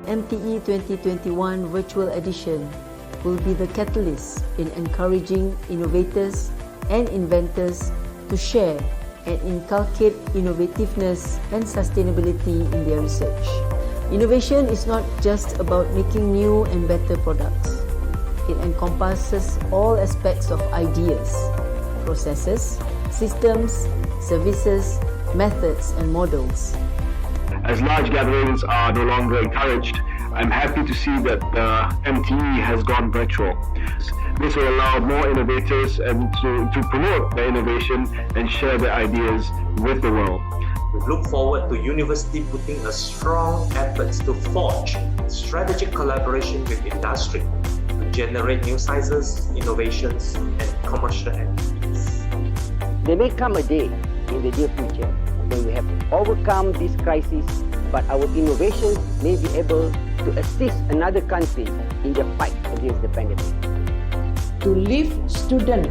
MTE 2021 Virtual Edition will be the catalyst in encouraging innovators and inventors to share and inculcate innovativeness and sustainability in their research. Innovation is not just about making new and better products. It encompasses all aspects of ideas, processes, systems, services, methods and models. As large gatherings are no longer encouraged, I'm happy to see that MTE has gone virtual. This will allow more innovators and to promote their innovation and share their ideas with the world. We look forward to university putting a strong efforts to forge strategic collaboration with industry to generate new sciences, innovations, and commercial entities. There may come a day in the near future when we have overcome this crisis, but our innovations may be able to assist another country in the fight against the pandemic. To lift student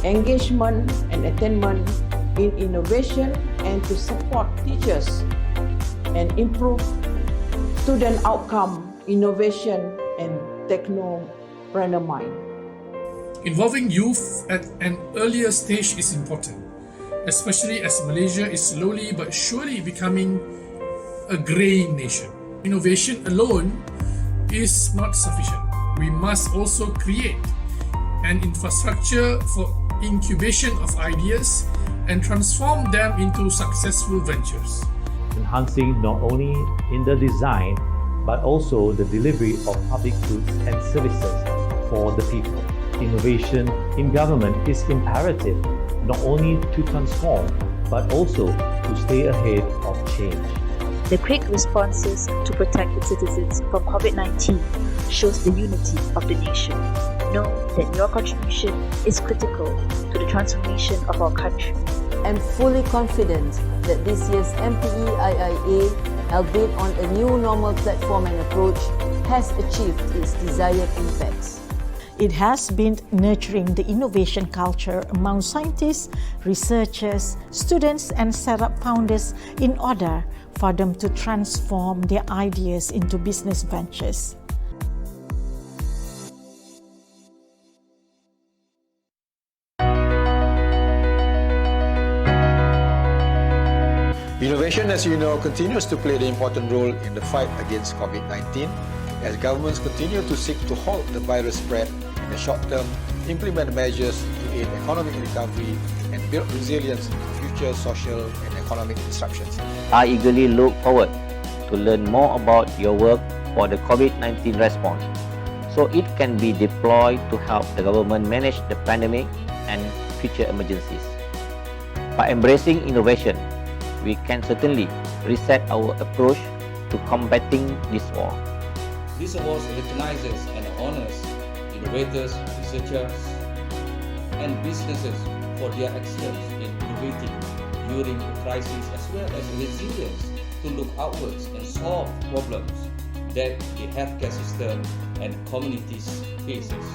engagement and attainment in innovation and to support teachers and improve student outcome, innovation and technopreneur mind. Involving youth at an earlier stage is important, especially as Malaysia is slowly but surely becoming a greying nation. Innovation alone is not sufficient. We must also create an infrastructure for incubation of ideas and transform them into successful ventures. Enhancing not only in the design but also the delivery of public goods and services for the people. Innovation in government is imperative not only to transform but also to stay ahead of change. The quick responses to protect its citizens from COVID-19 shows the unity of the nation. Know that your contribution is critical to the transformation of our country. I'm fully confident that this year's MTE IIA, albeit on a new normal platform and approach, has achieved its desired impacts. It has been nurturing the innovation culture among scientists, researchers, students and startup founders in order for them to transform their ideas into business ventures. Innovation, as you know, continues to play an important role in the fight against COVID-19 as governments continue to seek to halt the virus spread in the short term, implement measures to aid economic recovery and build resilience to future social and economic disruptions. I eagerly look forward to learn more about your work for the COVID-19 response so it can be deployed to help the government manage the pandemic and future emergencies. By embracing innovation, we can certainly reset our approach to combating this war. This award recognizes and honors innovators, researchers, and businesses for their excellence in innovating during a crisis, as well as resilience to look outwards and solve problems that the healthcare system and communities faces.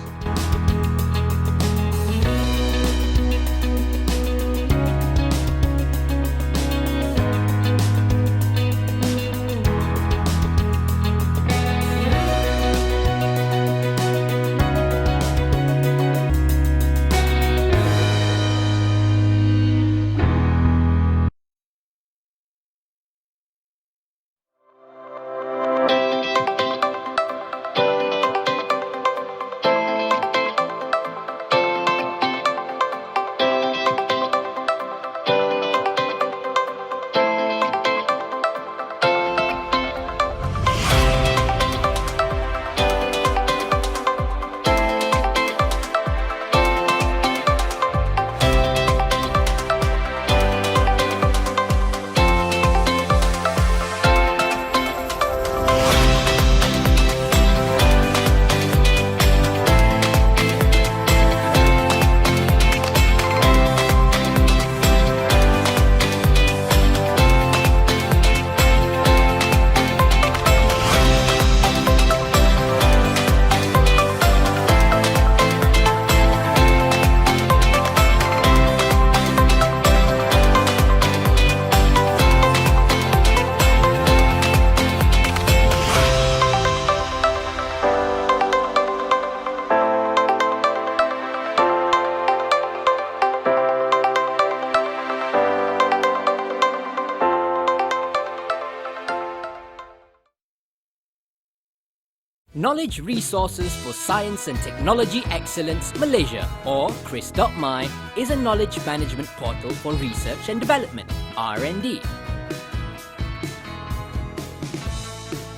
Knowledge Resources for Science and Technology Excellence Malaysia, or CRIS.my, is a knowledge management portal for research and development, R&D.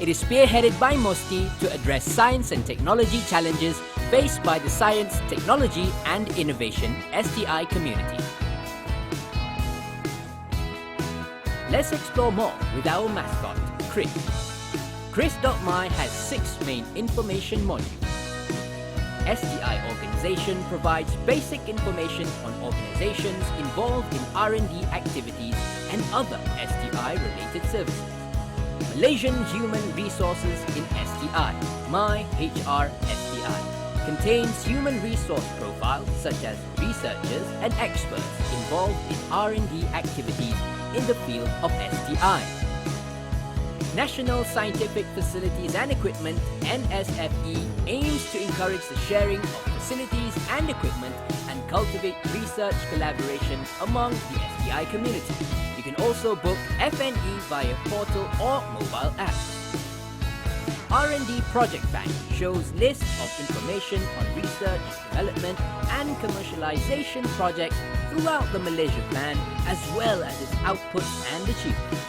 It is spearheaded by MOSTI to address science and technology challenges faced by the science, technology and innovation STI community. Let's explore more with our mascot, CRIS. CRIS.my has 6 main information modules. STI organization provides basic information on organizations involved in R&D activities and other STI-related services. Malaysian Human Resources in STI, My HR STI, contains human resource profiles such as researchers and experts involved in R&D activities in the field of STI. National Scientific Facilities and Equipment, NSFE, aims to encourage the sharing of facilities and equipment and cultivate research collaboration among the STI community. You can also book FNE via portal or mobile app. R&D Project Bank shows lists of information on research, development and commercialization projects throughout the Malaysia Plan, as well as its outputs and achievements.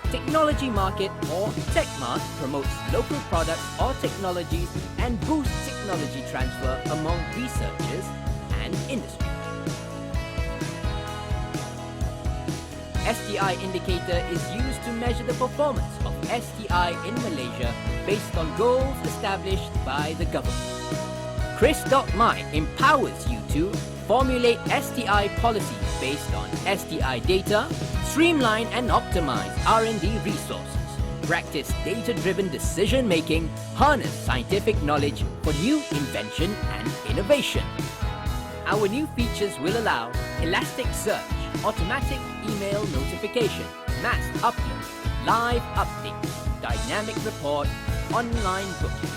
Technology Market, or TechMart, promotes local products or technologies and boosts technology transfer among researchers and industry. STI indicator is used to measure the performance of STI in Malaysia based on goals established by the government. CRIS.my empowers you to formulate STI policies based on STI data, streamline and optimize R&D resources, practice data-driven decision-making, harness scientific knowledge for new invention and innovation. Our new features will allow elastic search, automatic email notification, mass upload, live updates, dynamic report, online booking.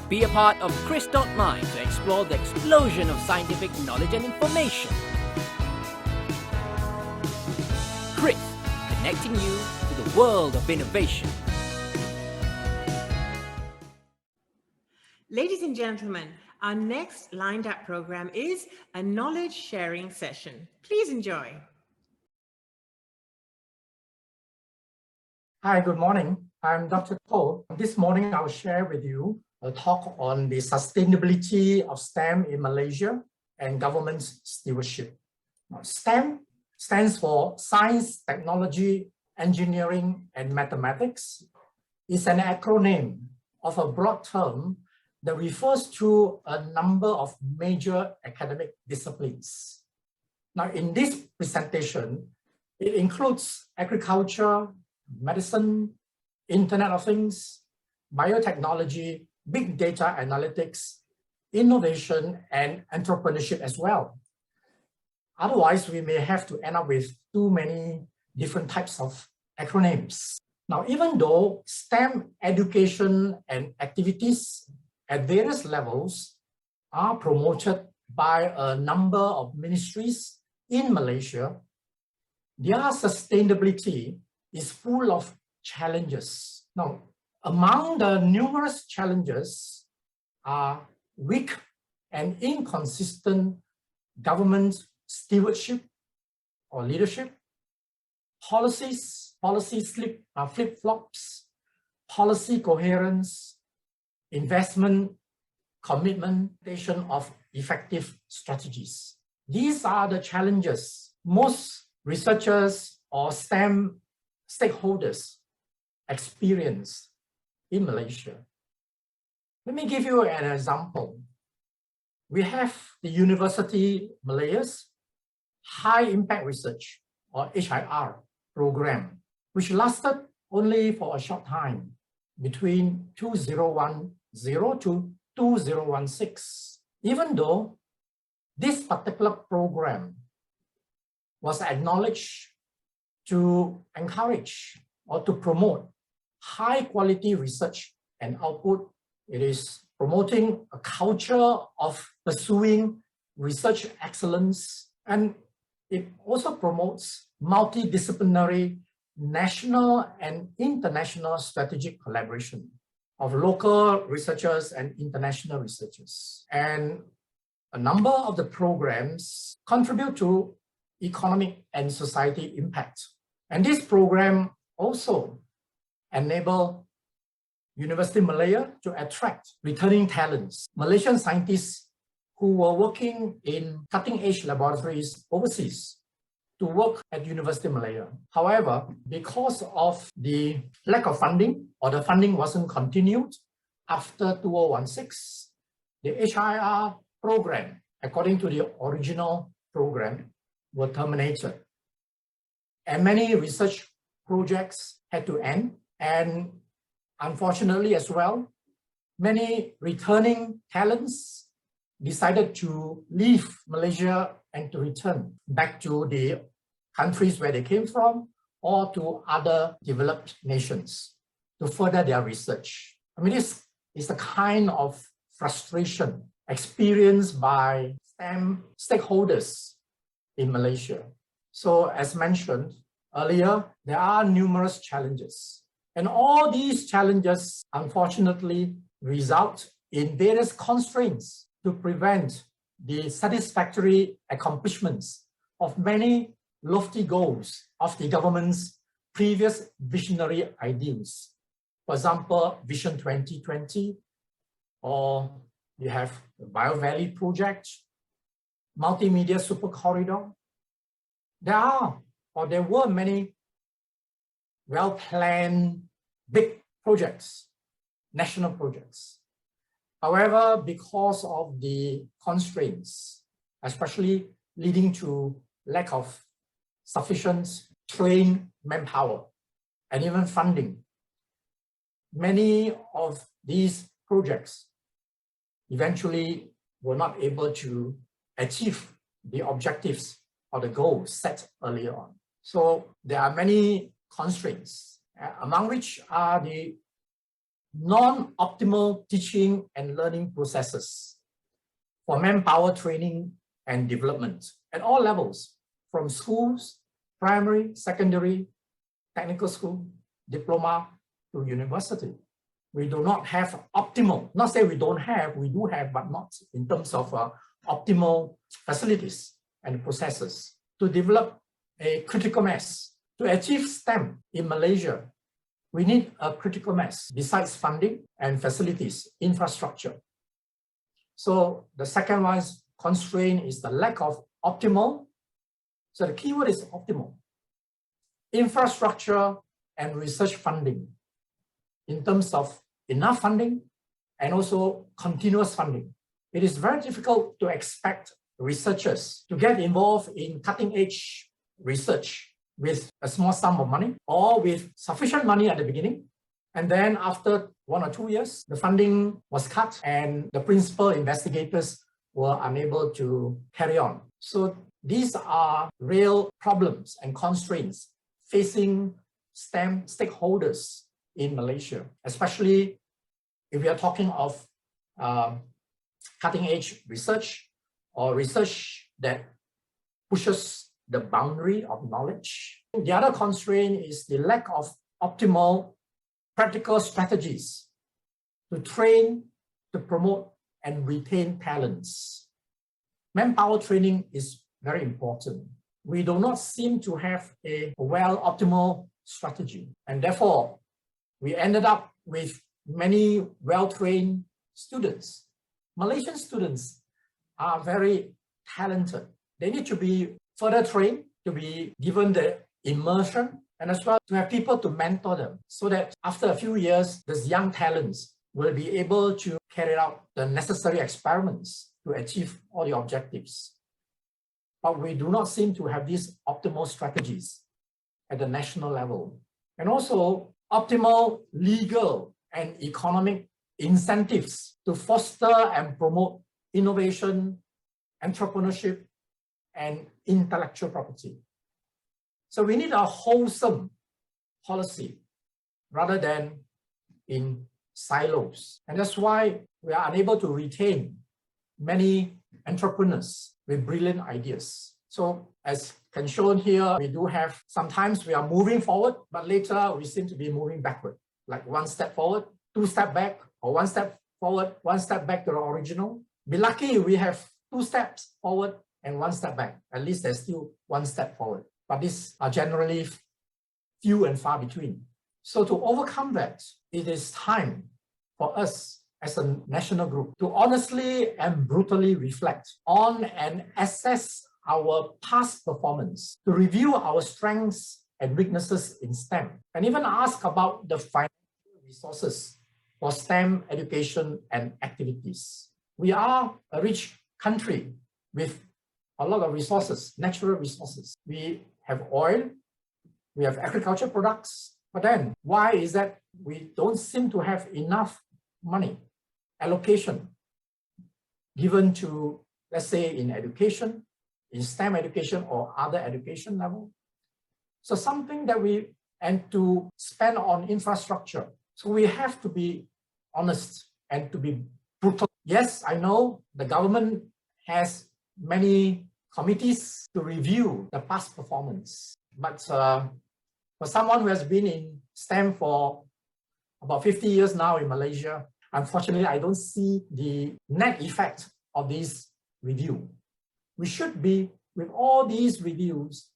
Be a part of CRIS.my to explore the explosion of scientific knowledge and information. CRIS, connecting you to the world of innovation. Ladies and gentlemen, our next lined up program is a knowledge sharing session. Please enjoy. Hi, good morning. I'm Dr. Chong. This morning I'll share with you a talk on the sustainability of STEM in Malaysia and government stewardship. Now, STEM stands for Science, Technology, Engineering, and Mathematics. It's an acronym of a broad term that refers to a number of major academic disciplines. Now, in this presentation, it includes agriculture, medicine, Internet of Things, biotechnology, big data analytics, innovation, and entrepreneurship as well. Otherwise, we may have to end up with too many different types of acronyms. Now, even though STEM education and activities at various levels are promoted by a number of ministries in Malaysia, their sustainability is full of challenges. Now, among the numerous challenges are weak and inconsistent government stewardship or leadership, policy flip-flops, policy coherence, investment, commitment of effective strategies. These are the challenges most researchers or STEM stakeholders experience in Malaysia. Let me give you an example. We have the University Malaysia's High Impact Research, or HIR, program, which lasted only for a short time, between 2010 to 2016. Even though this particular program was acknowledged to encourage or to promote high-quality research and output, it is promoting a culture of pursuing research excellence, and it also promotes multidisciplinary national and international strategic collaboration of local researchers and international researchers. And a number of the programs contribute to economic and society impact. And this program also enable University of Malaya to attract returning talents, Malaysian scientists who were working in cutting-edge laboratories overseas to work at University of Malaya. However, because of the lack of funding, or the funding wasn't continued after 2016, the HIR program, according to the original program, were terminated. And many research projects had to end. And unfortunately as well, many returning talents decided to leave Malaysia and to return back to the countries where they came from or to other developed nations to further their research. I mean, this is the kind of frustration experienced by STEM stakeholders in Malaysia. So as mentioned earlier, there are numerous challenges. And all these challenges, unfortunately, result in various constraints to prevent the satisfactory accomplishments of many lofty goals of the government's previous visionary ideals. For example, Vision 2020, or you have the Bio Valley project, Multimedia Super Corridor. There were many well-planned big projects, national projects. However, because of the constraints, especially leading to lack of sufficient trained manpower and even funding, many of these projects eventually were not able to achieve the objectives or the goals set earlier on. So there are many constraints, among which are the non-optimal teaching and learning processes for manpower training and development at all levels, from schools, primary, secondary, technical school, diploma to university. We do not have optimal, not say we don't have, we do have, but not in terms of optimal facilities and processes to develop a critical mass. To achieve STEM in Malaysia, we need a critical mass besides funding and facilities, infrastructure. So the second one's constraint is the lack of optimal. So the keyword is optimal. Infrastructure and research funding in terms of enough funding and also continuous funding. It is very difficult to expect researchers to get involved in cutting-edge research with a small sum of money or with sufficient money at the beginning. And then after 1 or 2 years, the funding was cut and the principal investigators were unable to carry on. So these are real problems and constraints facing STEM stakeholders in Malaysia, especially if we are talking of cutting-edge research or research that pushes the boundary of knowledge. The other constraint is the lack of optimal practical strategies to train, to promote, and retain talents. Manpower training is very important. We do not seem to have a well-optimal strategy, and therefore, we ended up with many well-trained students. Malaysian students are very talented. They need to be further trained, to be given the immersion, and as well to have people to mentor them so that after a few years, these young talents will be able to carry out the necessary experiments to achieve all the objectives. But we do not seem to have these optimal strategies at the national level. And also optimal legal and economic incentives to foster and promote innovation, entrepreneurship, and intellectual property. So we need a wholesome policy rather than in silos. And that's why we are unable to retain many entrepreneurs with brilliant ideas. So as can shown here, we do have, sometimes we are moving forward, but later we seem to be moving backward, like 1 step forward, 2 steps back, or 1 step forward, 1 step back to the original. Be lucky we have 2 steps forward and 1 step back. At least there's still 1 step forward. But these are generally few and far between. So to overcome that, it is time for us as a national group to honestly and brutally reflect on and assess our past performance, to review our strengths and weaknesses in STEM, and even ask about the financial resources for STEM education and activities. We are a rich country with a lot of resources, natural resources. We have oil, we have agriculture products, but then why is that we don't seem to have enough money, allocation, given to, let's say, in education, in STEM education or other education level? So something that and to spend on infrastructure. So we have to be honest and to be brutal. Yes, I know the government has many committees to review the past performance, but for someone who has been in STEM for about 50 years now in Malaysia, unfortunately, I don't see the net effect of this review. We should be, with all these reviews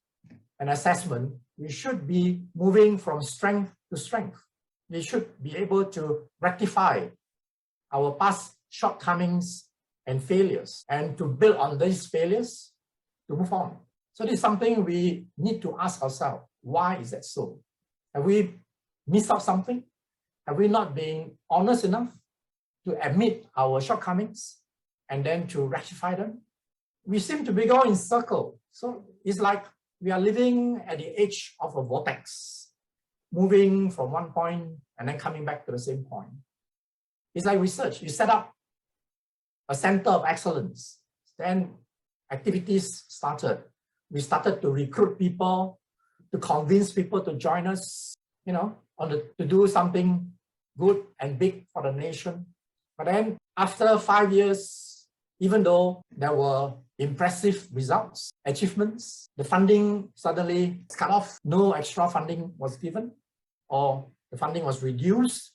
and assessment, we should be moving from strength to strength. We should be able to rectify our past shortcomings and failures, and to build on these failures to move on. So this is something we need to ask ourselves. Why is that so? Have we missed out something? Have we not been honest enough to admit our shortcomings and then to rectify them? We seem to be going in circle. So it's like we are living at the edge of a vortex, moving from one point and then coming back to the same point. It's like research. You set up a center of excellence, then activities started. We started to recruit people, to convince people to join us, to do something good and big for the nation. But then after 5 years, even though there were impressive results, achievements, the funding suddenly cut off, no extra funding was given, or the funding was reduced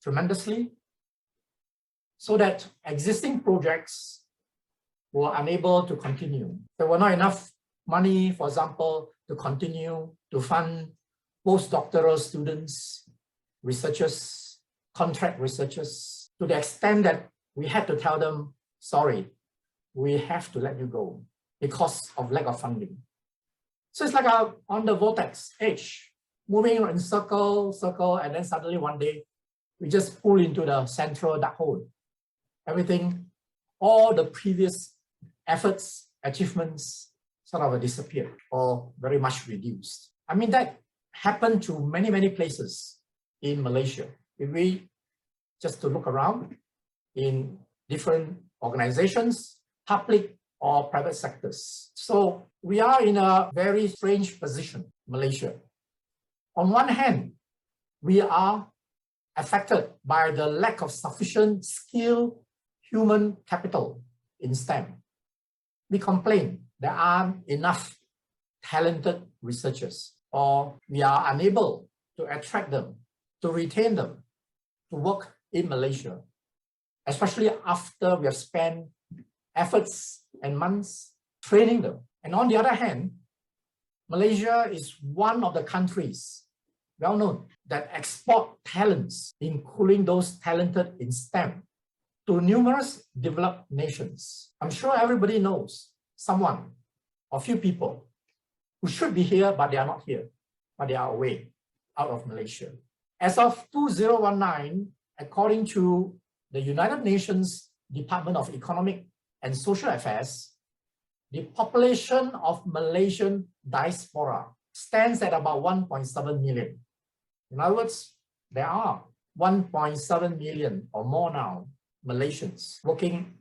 tremendously, so that existing projects were unable to continue. There were not enough money, for example, to continue to fund postdoctoral students, researchers, contract researchers, to the extent that we had to tell them, sorry, we have to let you go because of lack of funding. So it's like on the vortex edge, moving in circle, and then suddenly one day, we just pull into the central dark hole. Everything, all the previous efforts, achievements sort of disappeared or very much reduced. I mean, that happened to many, many places in Malaysia. If we just to look around in different organizations, public or private sectors. So we are in a very strange position, Malaysia. On one hand, we are affected by the lack of sufficient skilled human capital in STEM. We complain there aren't enough talented researchers, or we are unable to attract them, to retain them, to work in Malaysia, especially after we have spent efforts and months training them. And on the other hand, Malaysia is one of the countries, well known, that export talents, including those talented in STEM, to numerous developed nations. I'm sure everybody knows someone or few people who should be here, but they are not here, but they are away, out of Malaysia. As of 2019, according to the United Nations Department of Economic and Social Affairs, the population of Malaysian diaspora stands at about 1.7 million. In other words, there are 1.7 million or more now Malaysians working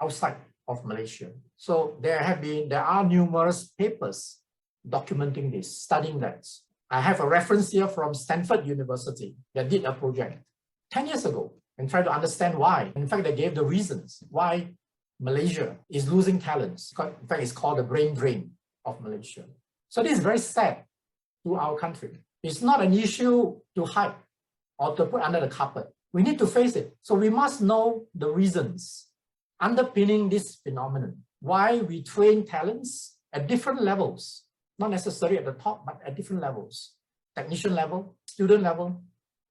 outside of Malaysia. So there are numerous papers documenting this, studying that. I have a reference here from Stanford University that did a project 10 years ago and tried to understand why. In fact, they gave the reasons why Malaysia is losing talents. In fact, it's called the brain drain of Malaysia. So this is very sad to our country. It's not an issue to hide or to put under the carpet. We need to face it. So we must know the reasons underpinning this phenomenon, why we train talents at different levels, not necessarily at the top, but at different levels, technician level, student level,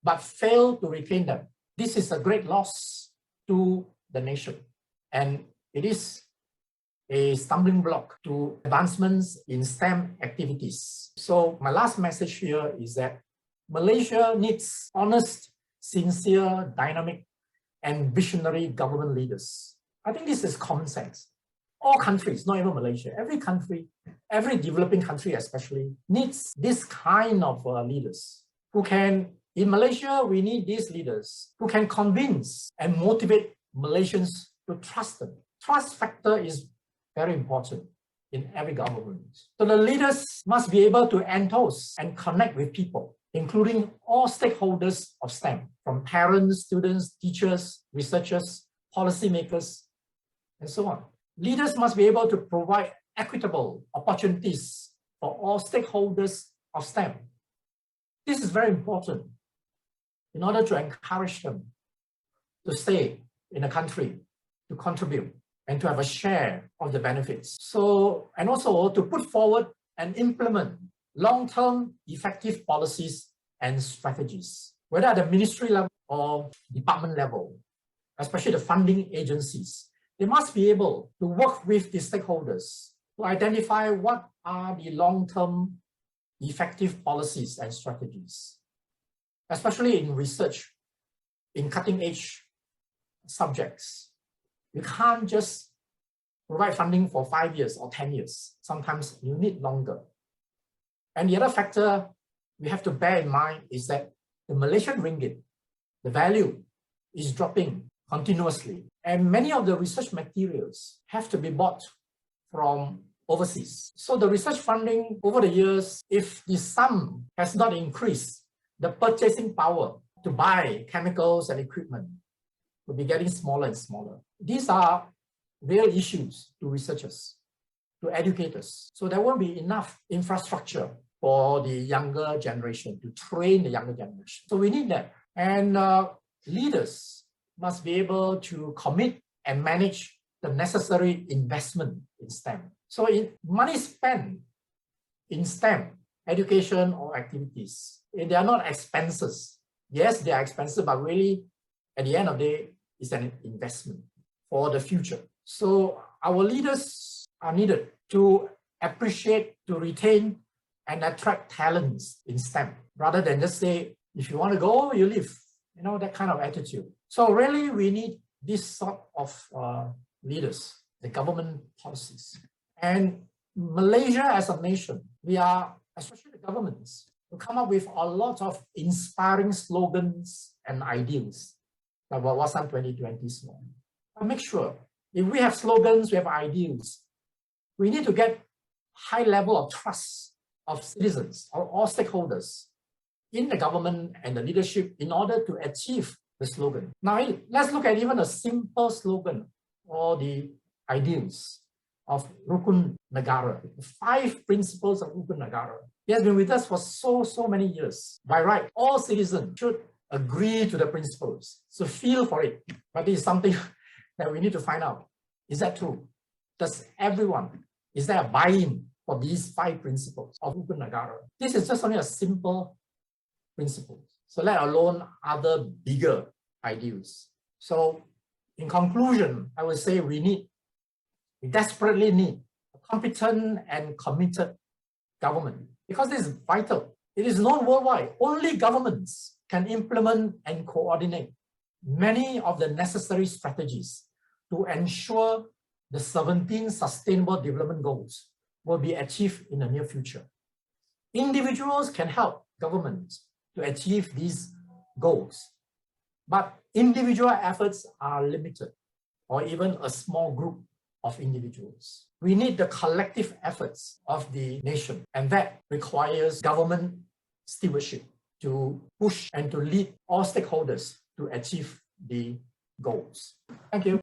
but fail to retain them. This is a great loss to the nation, and it is a stumbling block to advancements in STEM activities. So my last message here is that Malaysia needs honest, sincere, dynamic, and visionary government leaders. I think this is common sense. All countries, not even Malaysia, every country, every developing country especially, needs this kind of leaders who can, in Malaysia, we need these leaders who can convince and motivate Malaysians to trust them. Trust factor is very important in every government. So the leaders must be able to enthuse and connect with people, including all stakeholders of STEM, from parents, students, teachers, researchers, policymakers, and so on. Leaders must be able to provide equitable opportunities for all stakeholders of STEM. This is very important in order to encourage them to stay in the country, to contribute, and to have a share of the benefits. So, and also to put forward and implement long-term effective policies and strategies, whether at the ministry level or department level, especially the funding agencies. They must be able to work with the stakeholders to identify what are the long-term effective policies and strategies, especially in research, in cutting-edge subjects. You can't just provide funding for 5 years or 10 years. Sometimes you need longer. And the other factor we have to bear in mind is that the Malaysian ringgit, the value is dropping continuously. And many of the research materials have to be bought from overseas. So the research funding over the years, if the sum has not increased, the purchasing power to buy chemicals and equipment will be getting smaller and smaller. These are real issues to researchers, to educators. So there won't be enough infrastructure for the younger generation, to train the younger generation. So we need that. And leaders must be able to commit and manage the necessary investment in STEM. So money spent in STEM, education or activities, they are not expenses. Yes, they are expensive, but really, at the end of the day, it's an investment for the future. So our leaders are needed to appreciate, to retain, and attract talents in STEM, rather than just say, if you want to go, you leave. You know, that kind of attitude. So really, we need this sort of leaders, the government policies. And Malaysia as a nation, we are, especially the governments, to come up with a lot of inspiring slogans and ideals, like what was on 2020 slogan. But make sure, if we have slogans, we have ideals, we need to get high level of trust of citizens or all stakeholders in the government and the leadership in order to achieve the slogan. Now, let's look at even a simple slogan or the ideals of Rukun Negara, the 5 principles of Rukun Negara. He has been with us for so many years. By right, all citizens should agree to the principles. So feel for it. But this is something that we need to find out. Is that true? Does everyone, is there a buy-in for these 5 principles of Rukun Negara? This is just only a simple principles. So let alone other bigger ideals. So in conclusion, I would say we desperately need a competent and committed government, because this is vital. It is known worldwide. Only governments can implement and coordinate many of the necessary strategies to ensure the 17 Sustainable Development Goals will be achieved in the near future. Individuals can help governments to achieve these goals, but individual efforts are limited, or even a small group of individuals. We need the collective efforts of the nation, and that requires government stewardship to push and to lead all stakeholders to achieve the goals. Thank you.